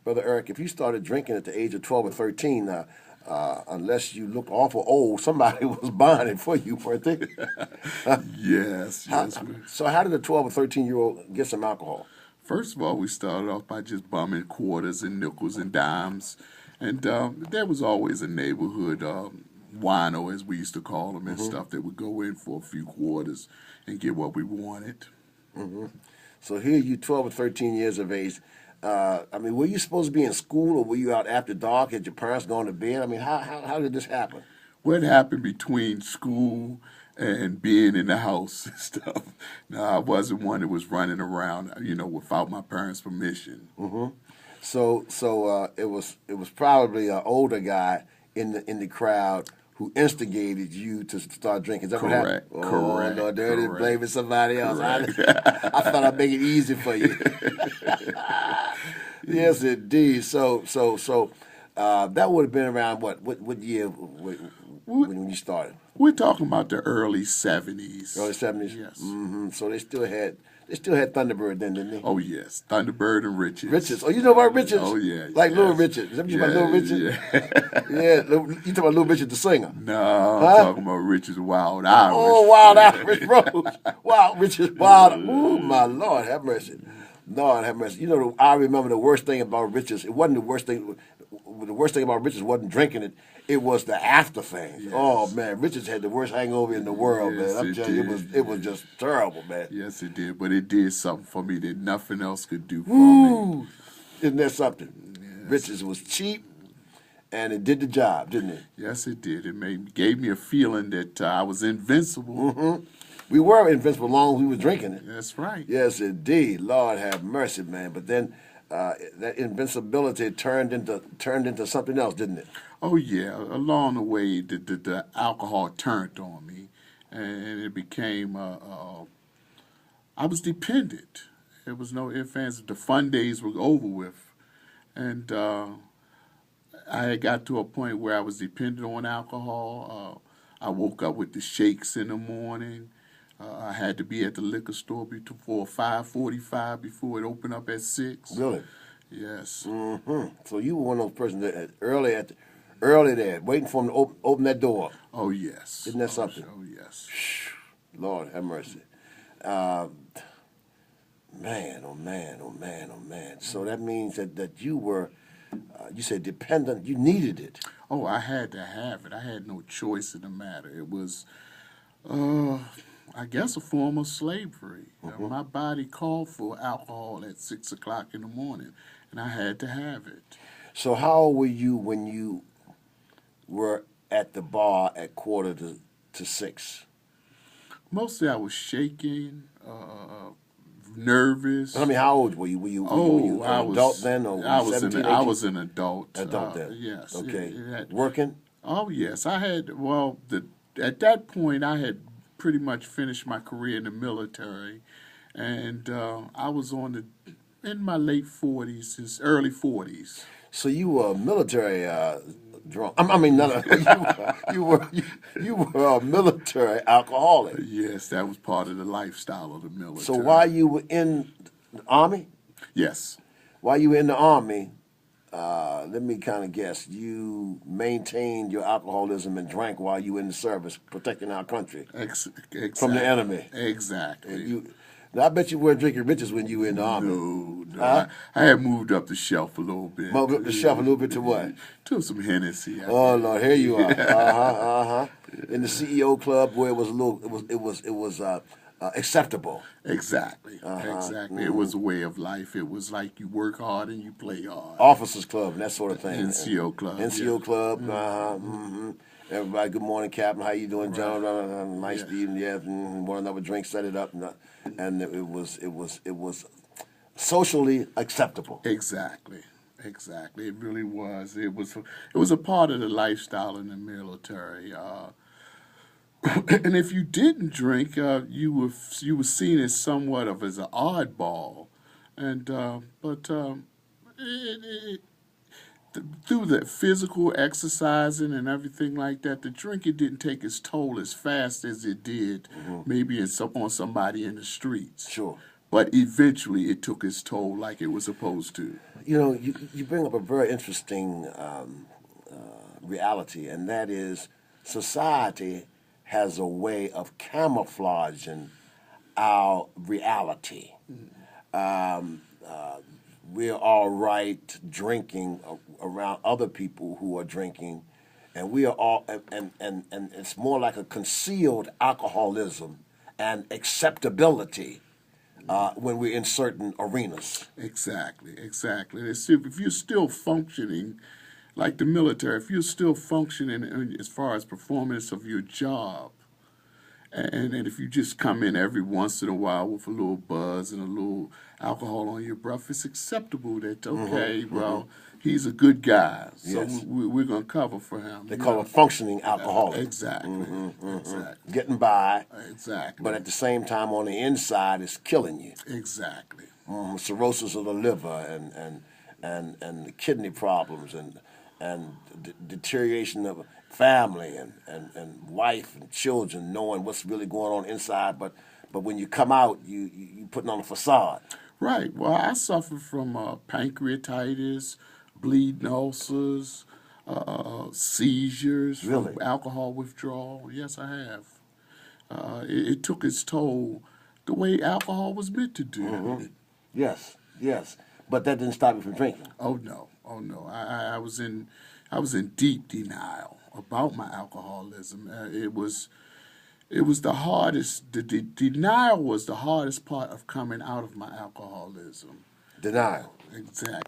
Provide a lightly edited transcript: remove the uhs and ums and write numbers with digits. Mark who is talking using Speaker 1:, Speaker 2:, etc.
Speaker 1: Brother Eric, if you started drinking at the age of 12 or 13, unless you looked awful old, somebody was buying it for you, weren't they?
Speaker 2: Yes,
Speaker 1: How,
Speaker 2: yes.
Speaker 1: so how did a 12 or 13-year-old get some alcohol?
Speaker 2: First of all, we started off by just bumming quarters and nickels and dimes. And there was always a neighborhood wino, as we used to call them, and stuff that would go in for a few quarters and get what we wanted.
Speaker 1: So here you 12 or 13 years of age. I mean, were you supposed to be in school or were you out after dark? Had your parents gone to bed? I mean, how did this happen?
Speaker 2: What happened between school and being in the house and stuff? Now, I wasn't one that was running around, without my parents' permission.
Speaker 1: So it was probably an older guy in the crowd who instigated you to start drinking. Is that what happened?
Speaker 2: Correct,
Speaker 1: Oh,
Speaker 2: correct,
Speaker 1: Lord, there it is,
Speaker 2: correct.
Speaker 1: blaming somebody else.
Speaker 2: Correct.
Speaker 1: I thought I'd make it easy for you. Yes, indeed. So that would have been around what year when you started?
Speaker 2: We're talking about the early 70s.
Speaker 1: Early 70s.
Speaker 2: Yes.
Speaker 1: So they still had Thunderbird then, didn't they?
Speaker 2: Oh, yes. Thunderbird and Richards.
Speaker 1: Richards. Oh, you know about Richards?
Speaker 2: Oh, yeah.
Speaker 1: Like
Speaker 2: yes.
Speaker 1: Little Richard. Is that what you about Little Richard?
Speaker 2: Yeah.
Speaker 1: Yeah, you talking about Little Richard the singer?
Speaker 2: No,
Speaker 1: Huh?
Speaker 2: I'm talking about Richards Wild Irish.
Speaker 1: Oh, Wild Irish Rose. Wild Richard Wild. Oh, my Lord, have mercy. Lord have mercy. You know, I remember the worst thing about Richards. It wasn't the worst thing. The worst thing about Richards wasn't drinking it. It was the after thing.
Speaker 2: Yes.
Speaker 1: Oh man, Richards had the worst hangover in the world,
Speaker 2: Yes,
Speaker 1: man. I'm
Speaker 2: it
Speaker 1: telling you,
Speaker 2: did.
Speaker 1: it was just terrible, man.
Speaker 2: Yes, it did. But it did something for me that nothing else could do for me.
Speaker 1: Woo! Isn't that something?
Speaker 2: Yes.
Speaker 1: Richards was cheap, and it did the job, didn't it?
Speaker 2: Yes, it did. Gave me a feeling that I was invincible.
Speaker 1: We were invincible long as we were drinking it.
Speaker 2: That's right.
Speaker 1: Yes, indeed. Lord have mercy, man. But then that invincibility turned into something else, didn't it?
Speaker 2: Oh, yeah. Along the way, the alcohol turned on me, and it became, I was dependent. There was no ifs, ands. The fun days were over with. And I had got to a point where I was dependent on alcohol. I woke up with the shakes in the morning. I had to be at the liquor store before 5:45 before it opened up at 6.
Speaker 1: Really?
Speaker 2: Yes.
Speaker 1: So you were one of those persons that early there, waiting for him to open that door.
Speaker 2: Oh, yes.
Speaker 1: Isn't that something?
Speaker 2: Oh, yes.
Speaker 1: Lord have mercy. Man, oh man, oh man, oh man. So that means that you were, you said dependent. You needed it.
Speaker 2: Oh, I had to have it. I had no choice in the matter. It was, I guess, a form of slavery. My body called for alcohol at 6 o'clock in the morning, and I had to have it.
Speaker 1: So how old were you when you were at the bar at 5:45?
Speaker 2: Mostly I was shaking, nervous.
Speaker 1: I mean, how old were you? Were you
Speaker 2: I
Speaker 1: an
Speaker 2: was
Speaker 1: adult then, or were you 17,
Speaker 2: I
Speaker 1: 18?
Speaker 2: was an adult.
Speaker 1: Adult then.
Speaker 2: Yes.
Speaker 1: Okay.
Speaker 2: It had-
Speaker 1: Working?
Speaker 2: Oh, yes. I had, well, at that point, I had pretty much finished my career in the military, and I was in my late 40s, since early 40s.
Speaker 1: So you were a military drunk. I mean, not a, you were a military alcoholic.
Speaker 2: Yes, that was part of the lifestyle of the military.
Speaker 1: So while you were in the Army,
Speaker 2: Yes.
Speaker 1: while you were in the Army, let me kind of guess, you maintained your alcoholism and drank while you were in the service, protecting our country
Speaker 2: Exactly.
Speaker 1: from the enemy.
Speaker 2: Exactly.
Speaker 1: Now, I bet you weren't drinking riches when you were in the Army.
Speaker 2: No.
Speaker 1: Huh?
Speaker 2: I had moved up the shelf a little bit.
Speaker 1: Moved up the shelf a little bit to what?
Speaker 2: To some Hennessy.
Speaker 1: Oh Lord, here you are. In the CEO club where it was a little, it was acceptable.
Speaker 2: Exactly. Exactly. It was a way of life. It was like you work hard and you play hard.
Speaker 1: Officers club and that sort of thing.
Speaker 2: NCO club.
Speaker 1: NCO
Speaker 2: yeah.
Speaker 1: club. Everybody, good morning, Captain. How you doing, John? Nice to you. Yeah, want another drink? Set it up, and it was socially acceptable.
Speaker 2: Exactly. It really was. It was a part of the lifestyle in the military. And if you didn't drink, you were seen as somewhat of as an oddball, and through the physical exercising and everything like that, the drinking didn't take its toll as fast as it did maybe on somebody in the streets.
Speaker 1: Sure.
Speaker 2: but eventually it took its toll like it was supposed to.
Speaker 1: You know, you bring up a very interesting reality, and that is society has a way of camouflaging our reality. We're all right drinking around other people who are drinking, and we are all, and it's more like a concealed alcoholism and acceptability when we're in certain arenas.
Speaker 2: Exactly, exactly. If you're still functioning, like the military, if you're still functioning as far as performance of your job, and if you just come in every once in a while with a little buzz and a little alcohol on your breath, it's acceptable that, okay, well, he's a good guy, so
Speaker 1: Yes.
Speaker 2: we're going to cover for him.
Speaker 1: They call it functioning alcoholic.
Speaker 2: Exactly, exactly,
Speaker 1: Getting by,
Speaker 2: exactly,
Speaker 1: but at the same time on the inside it's killing you.
Speaker 2: exactly.
Speaker 1: Cirrhosis of the liver and the kidney problems and deterioration of family and wife and children, knowing what's really going on inside, but when you come out, you putting on a facade.
Speaker 2: Right. Well, I suffer from pancreatitis, bleeding ulcers, seizures
Speaker 1: Really?
Speaker 2: from alcohol withdrawal. Yes, I have. It took its toll the way alcohol was meant to do.
Speaker 1: Yes, yes, but that didn't stop you from drinking.
Speaker 2: Oh no, oh no. I was in deep denial about my alcoholism. It was the hardest. The denial was the hardest part of coming out of my alcoholism.
Speaker 1: Denial.
Speaker 2: Exactly.